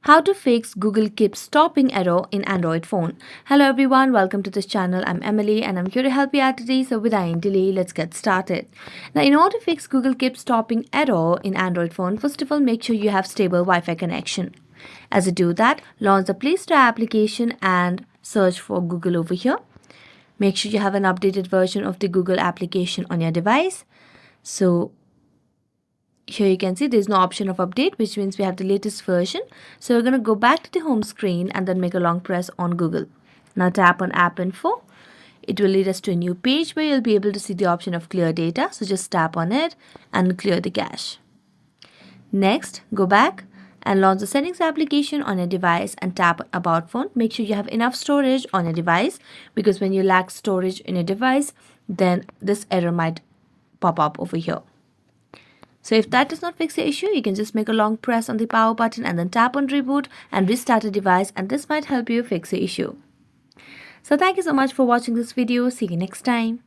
How to fix Google Keep Stopping error in Android phone. Hello everyone, welcome to this channel. I'm Emily and I'm here to help you out today. So without any delay, let's get started. Now in order to fix Google Keep Stopping error in Android phone, first of all make sure you have stable Wi-Fi connection. As you do that, launch the Play Store application and search for Google over here. Make sure you have an updated version of the Google application on your device. So here you can see there's no option of update, which means we have the latest version. So we're going to go back to the home screen and then make a long press on Google. Now tap on app info. It will lead us to a new page where you'll be able to see the option of clear data. So just tap on it and clear the cache. Next, go back and launch the settings application on your device and tap about phone. Make sure you have enough storage on your device, because when you lack storage in your device, then this error might pop up over here. So if that does not fix the issue, you can just make a long press on the power button and then tap on reboot and restart the device, and this might help you fix the issue. So thank you so much for watching this video. See you next time.